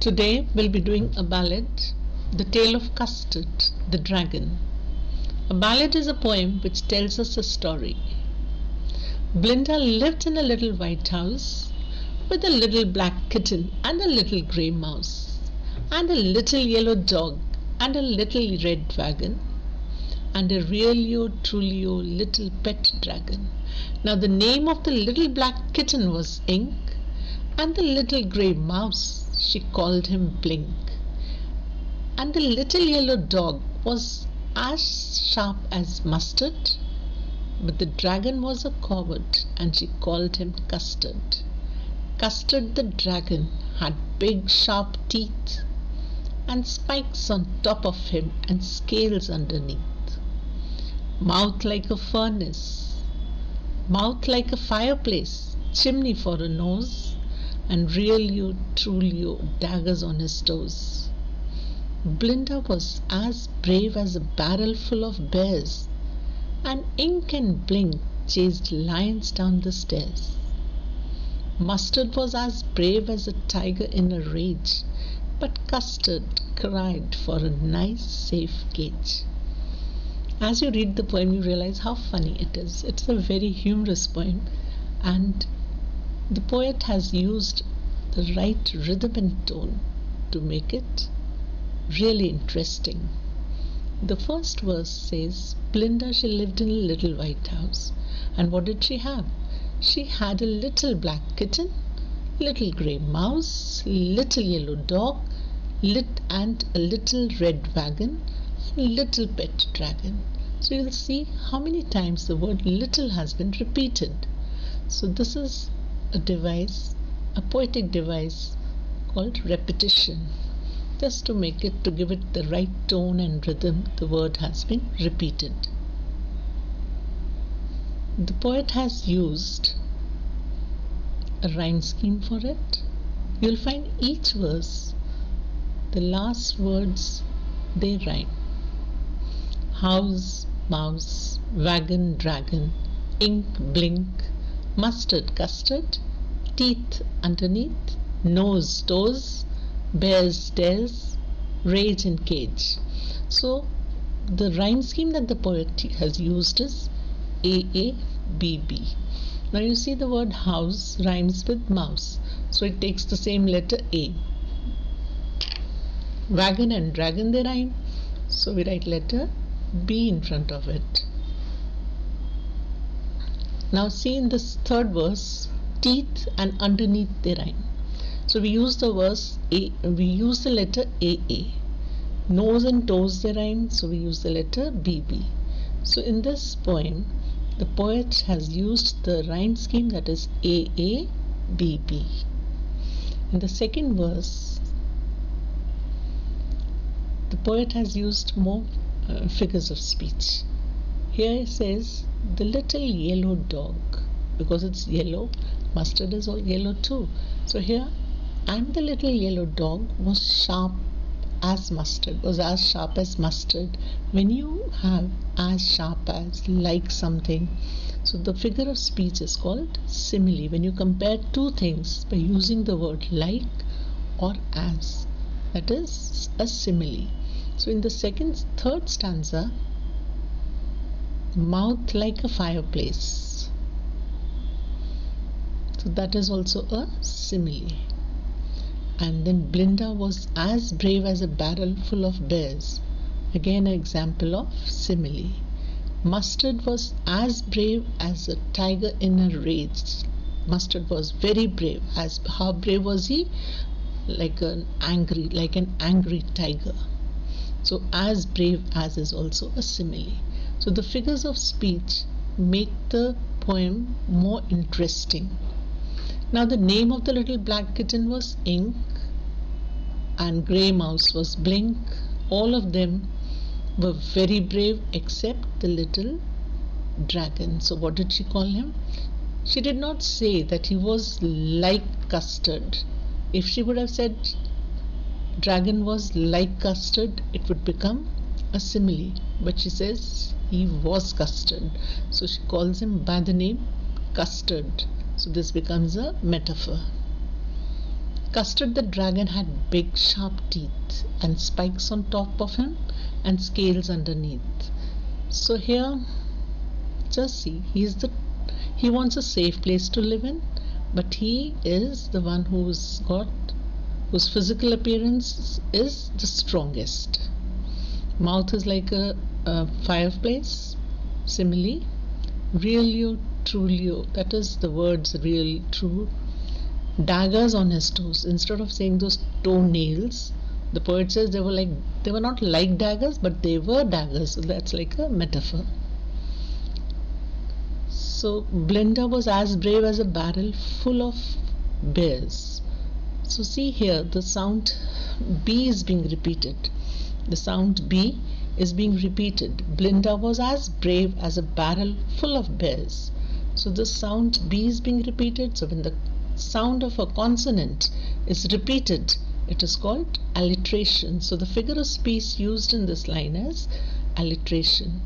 Today we'll be doing a ballad, The Tale of Custard, the Dragon. A ballad is a poem which tells us a story. Blinda lived in a little white house with a little black kitten and a little grey mouse, and a little yellow dog and a little red wagon, and a really truly little pet dragon. Now the name of the little black kitten was Ink, and the little grey mouse, she called him Blink, and the little yellow dog was as sharp as mustard, but the dragon was a coward, and she called him Custard. Custard the dragon had big sharp teeth, and spikes on top of him and scales underneath. Mouth like a furnace, mouth like a fireplace, chimney for a nose, and really truly daggers on his toes. Blinda was as brave as a barrel full of bears, and Ink and Blink chased lions down the stairs. Mustard was as brave as a tiger in a rage, but Custard cried for a nice safe cage. As you read the poem, you realize how funny it is. It's a very humorous poem, and the poet has used the right rhythm and tone to make it really interesting. The first verse says, Blinda, she lived in a little white house. And what did she have? She had a little black kitten, little grey mouse, little yellow dog, and a little red wagon, and little pet dragon. So you'll see how many times the word little has been repeated. So this is a device, a poetic device called repetition. Just to make it, to give it the right tone and rhythm, the word has been repeated. The poet has used a rhyme scheme for it. You'll find each verse, the last words, they rhyme. House, mouse, wagon, dragon, ink, blink, mustard, custard, teeth underneath, nose, toes, bears, stairs, rage and cage. So the rhyme scheme that the poet has used is AABB. Now you see the word house rhymes with mouse, so it takes the same letter A. Wagon and dragon, they rhyme, so we write letter B in front of it. Now see in this third verse, teeth and underneath, they rhyme. So we use the verse A, we use the letter AA. Nose and toes, they rhyme, so we use the letter BB. So in this poem, the poet has used the rhyme scheme that is AABB. In the second verse, the poet has used more figures of speech. Here it says, the little yellow dog, because it's yellow, mustard is all yellow too. So here, and the little yellow dog was sharp as mustard, was as sharp as mustard. When you have as sharp as, like something, so the figure of speech is called simile. When you compare two things by using the word like or as, that is a simile. So in the third stanza, mouth like a fireplace, so that is also a simile. And then Blinda was as brave as a barrel full of bears, again an example of simile. Mustard was as brave as a tiger in a rage. Mustard was very brave. As how brave was he? Like an angry tiger. So as brave as is also a simile. So the figures of speech make the poem more interesting. Now the name of the little black kitten was Ink, and grey mouse was Blink. All of them were very brave except the little dragon. So what did she call him? She did not say that he was like Custard. If she would have said dragon was like Custard, it would become a simile. But she says he was Custard. So she calls him by the name Custard. So this becomes a metaphor. Custard the dragon had big sharp teeth and spikes on top of him and scales underneath. So here, just see, he wants a safe place to live in, but he is the one whose physical appearance is the strongest. Mouth is like a fireplace. Simile, realio trulio, that is the words real, true. Daggers on his toes. Instead of saying those toenails, the poet says they were not like daggers, but they were daggers. So that's like a metaphor. So Blinda was as brave as a barrel full of bears. So see here, the sound B is being repeated. The sound B is being repeated. Blinda was as brave as a barrel full of bears. So the sound B is being repeated. So when the sound of a consonant is repeated, it is called alliteration. So the figure of speech used in this line is alliteration.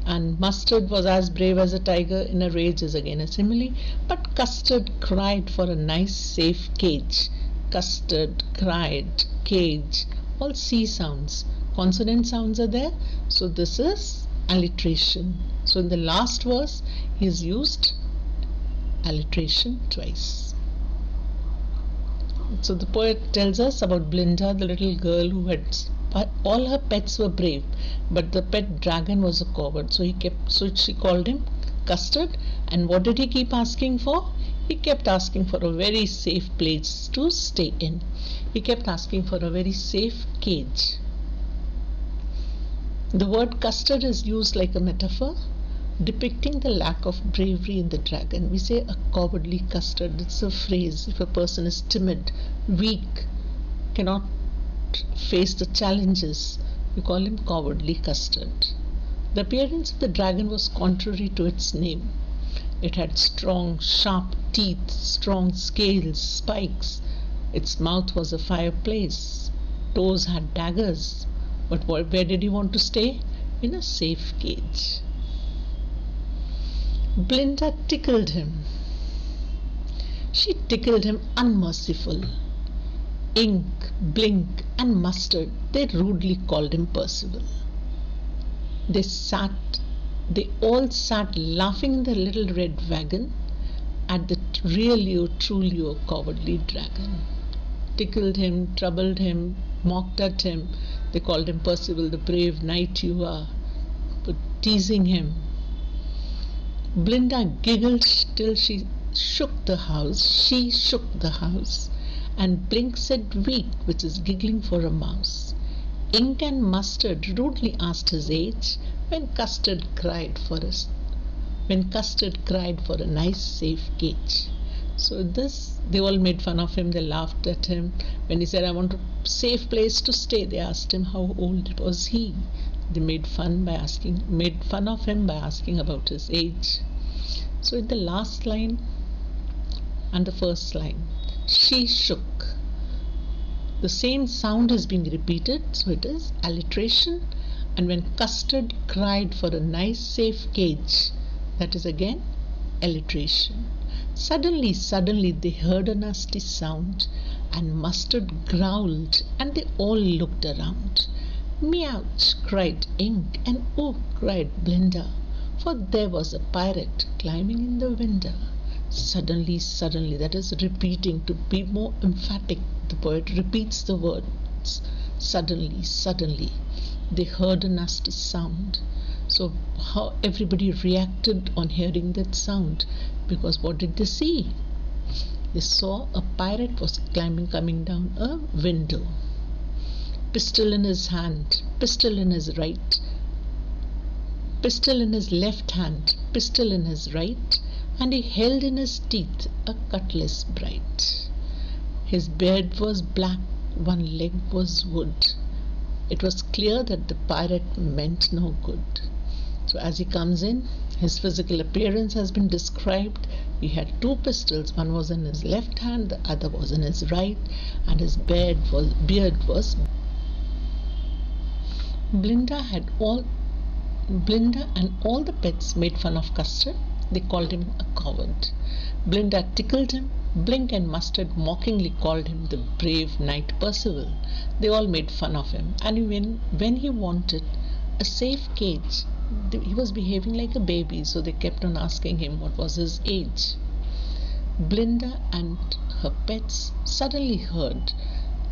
And Mustard was as brave as a tiger in a rage is again a simile. But Custard cried for a nice safe cage. Custard, cried, cage, all C sounds. Consonant sounds are there. So this is alliteration. So in the last verse, he has used alliteration twice. So the poet tells us about Blinda, the little girl who had all her pets were brave, but the pet dragon was a coward. So she called him Custard. And what did he keep asking for? He kept asking for a very safe place to stay in. He kept asking for a very safe cage. The word custard is used like a metaphor depicting the lack of bravery in the dragon. We say a cowardly custard. It's a phrase. If a person is timid, weak, cannot face the challenges, you call him cowardly custard. The appearance of the dragon was contrary to its name. It had strong, sharp teeth, strong scales, spikes. Its mouth was a fireplace. Toes had daggers. But where did he want to stay? In a safe cage. Blinda tickled him. She tickled him unmerciful. Ink, Blink, and Mustard, they rudely called him Percival. They all sat laughing in the little red wagon at the realio trulio cowardly dragon. Tickled him, troubled him, mocked at him. They called him Percival, the brave knight you are, but teasing him. Blinda giggled till she shook the house. And Blink said weak, which is giggling for a mouse. Ink and Mustard rudely asked his age when Custard cried for a nice safe cage. So they all made fun of him. They laughed at him when he said, I want a safe place to stay. They asked him how old was he. They made fun of him by asking about his age. So in the last line and the first line, she shook. The same sound is being repeated, so it is alliteration. And when Custard cried for a nice safe cage, that is again alliteration. Suddenly they heard a nasty sound, and Mustard growled, and they all looked around. Meouch, cried Ink, and oh, cried Blinda, for there was a pirate climbing in the window. Suddenly, that is repeating. To be more emphatic, the poet repeats the words. Suddenly, they heard a nasty sound. So how everybody reacted on hearing that sound, because what did they see? They saw a pirate was coming down a window. Pistol in his hand, pistol in his right, pistol in his left hand, pistol in his right, and he held in his teeth a cutlass bright. His beard was black, one leg was wood. It was clear that the pirate meant no good. So as he comes in, his physical appearance has been described. He had two pistols. One was in his left hand, the other was in his right, and his beard was Blinda and all the pets made fun of Custard. They called him a coward. Blinda tickled him, Blink and Mustard mockingly called him the brave knight Percival. They all made fun of him, and when he wanted a safe cage, he was behaving like a baby, so they kept on asking him what was his age. Blinda and her pets suddenly heard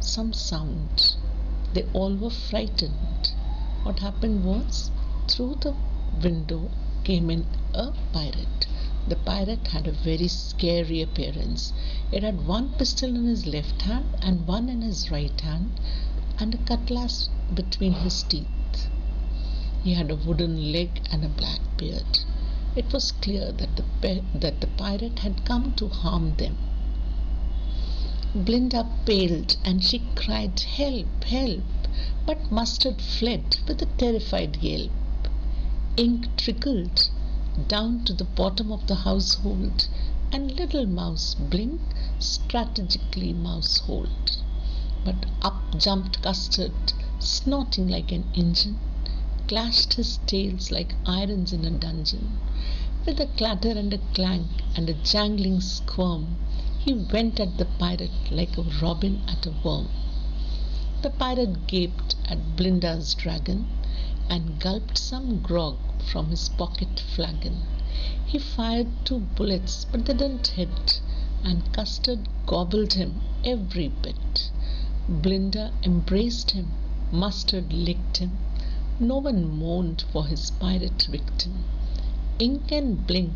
some sound. They all were frightened. What happened was, through the window came in a pirate. The pirate had a very scary appearance. It had one pistol in his left hand and one in his right hand, and a cutlass between his teeth. He had a wooden leg and a black beard. It was clear that the pirate had come to harm them. Blinda paled and she cried, "Help! Help!" But Mustard fled with a terrified yelp. Ink trickled down to the bottom of the household, and little Mouse Blink strategically mouseholed. But up jumped Custard, snorting like an engine, clashed his tails like irons in a dungeon. With a clatter and a clank and a jangling squirm, he went at the pirate like a robin at a worm. The pirate gaped at Blinda's dragon and gulped some grog from his pocket flagon. He fired 2 bullets, but they didn't hit, and Custard gobbled him every bit. Blinda embraced him, Mustard licked him. No one mourned for his pirate victim. Ink and Blink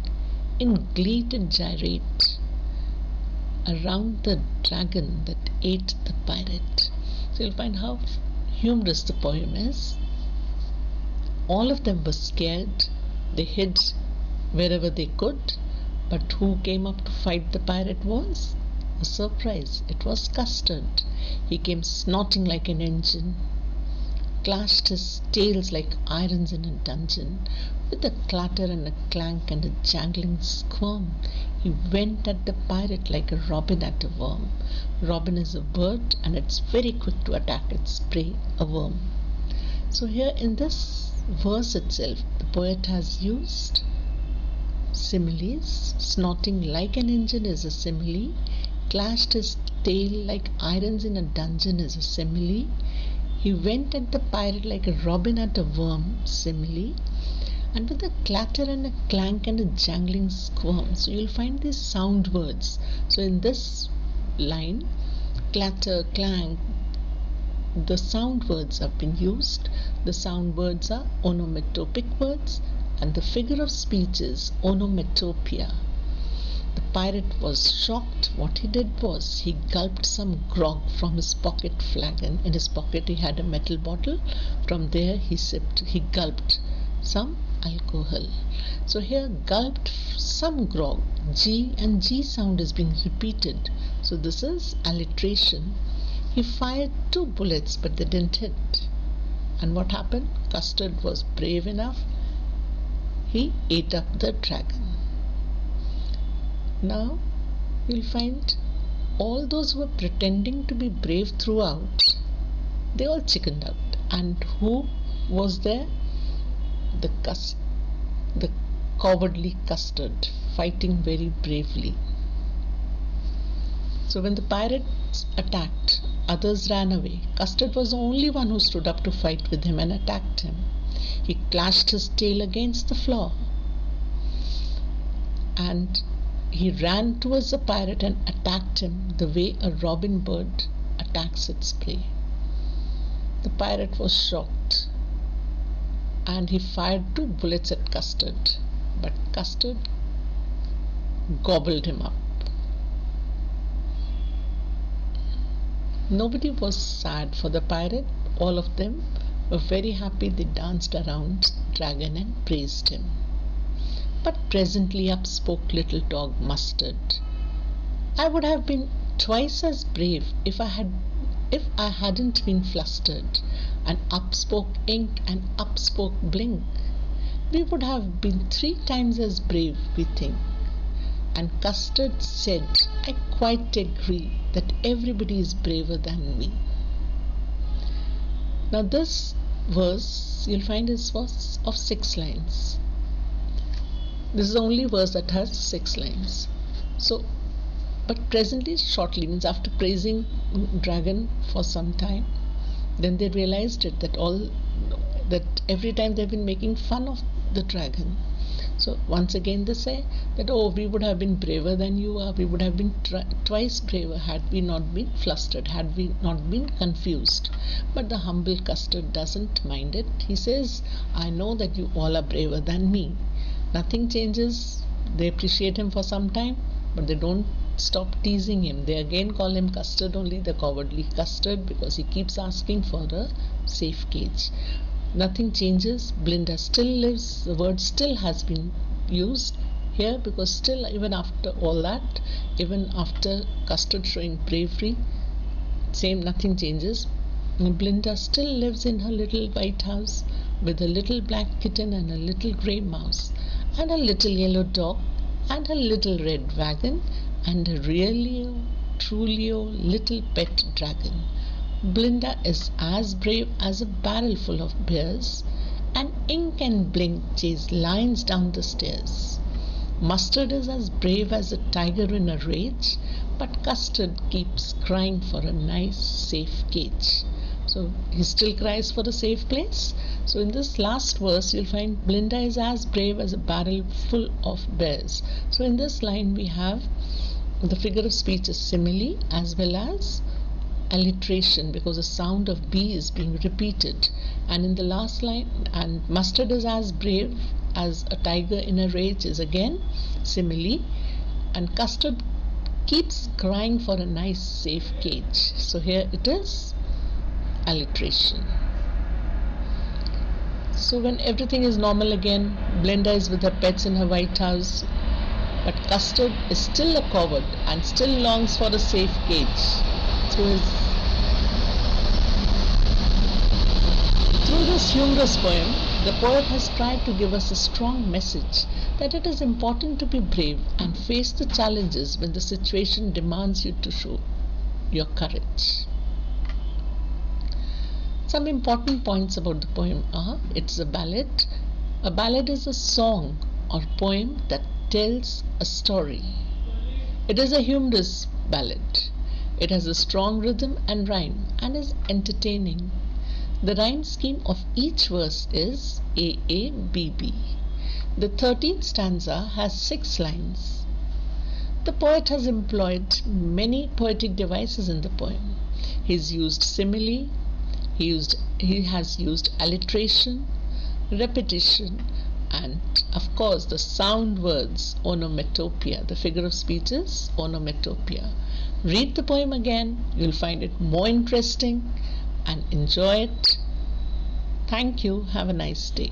in glee did gyrate around the dragon that ate the pirate. So you'll find how humorous the poem is. All of them were scared. They hid wherever they could. But who came up to fight the pirate was a surprise. It was Custard. He came snorting like an engine, clashed his tails like irons in a dungeon. With a clatter and a clank and a jangling squirm, he went at the pirate like a robin at a worm. Robin is a bird, and it's very quick to attack its prey, a worm. So here in this verse itself, the poet has used similes. Snorting like an engine is a simile. Clashed his tail like irons in a dungeon is a simile. He went at the pirate like a robin at a worm, simile. And with a clatter and a clank and a jangling squirm. So you'll find these sound words. So in this line, clatter, clank, the sound words have been used. The sound words are onomatopic words, and the figure of speech is onomatopoeia. The pirate was shocked. What he did was he gulped some grog from his pocket flagon. In his pocket he had a metal bottle. From there he gulped some alcohol. So here gulped some grog. G and G sound is being repeated. So this is alliteration. He fired 2 bullets, but they didn't hit. And what happened? Custard was brave enough. He ate up the dragon. Now you'll find all those who were pretending to be brave throughout, they all chickened out. And who was there? The cowardly Custard, fighting very bravely. So when the pirates attacked, others ran away. Custard was the only one who stood up to fight with him and attacked him. He clashed his tail against the floor, and he ran towards the pirate and attacked him the way a robin bird attacks its prey. The pirate was shocked, and he fired 2 bullets at Custard, but Custard gobbled him up. Nobody was sad for the pirate. All of them were very happy. They danced around Dragon and praised him. But presently up spoke little dog Mustard. I would have been twice as brave if I hadn't been flustered. And up spoke Ink and up spoke Blink. We would have been 3 times as brave, we think. And Custard said, I quite agree that everybody is braver than me. Now this verse you'll find is of 6 lines. This is the only verse that has 6 lines. So But presently, shortly, means after praising dragon for some time, then they realized it that every time they've been making fun of the dragon. So once again they say that, oh, we would have been braver than you are, we would have been twice braver had we not been flustered, had we not been confused. But the humble custard doesn't mind it. He says, I know that you all are braver than me. Nothing changes. They appreciate him for some time, but they don't stop teasing him. They again call him Custard only, the cowardly Custard, because he keeps asking for a safe cage. Nothing changes. Blinda still lives. The word still has been used here because still, even after all that, even after Custard showing bravery, same, nothing changes. Blinda still lives in her little white house with a little black kitten and a little grey mouse and a little yellow dog and a little red wagon and a really, truly little pet dragon. Blinda is as brave as a barrel full of bears, and Ink and Blink chase lions down the stairs. Mustard is as brave as a tiger in a rage, but Custard keeps crying for a nice, safe cage. So he still cries for a safe place. So in this last verse, you'll find Blinda is as brave as a barrel full of bears. So in this line, we have the figure of speech is simile as well as alliteration, because the sound of B is being repeated. And in the last line, and Mustard is as brave as a tiger in a rage is again simile, and Custard keeps crying for a nice safe cage. So here it is alliteration. So when everything is normal again, Blinda is with her pets in her white house, but Custard is still a coward and still longs for a safe cage. Through this humorous poem, the poet has tried to give us a strong message that it is important to be brave and face the challenges when the situation demands you to show your courage. Some important points about the poem are: it's a ballad. A ballad is a song or poem that tells a story. It is a humorous ballad. It has a strong rhythm and rhyme and is entertaining. The rhyme scheme of each verse is AABB. The 13th stanza has 6 lines. The poet has employed many poetic devices in the poem. He's used simile, he has used alliteration, repetition, and of course the sound words, onomatopoeia. The figure of speech is onomatopoeia. Read the poem again, you'll find it more interesting and enjoy it. Thank you. Have a nice day.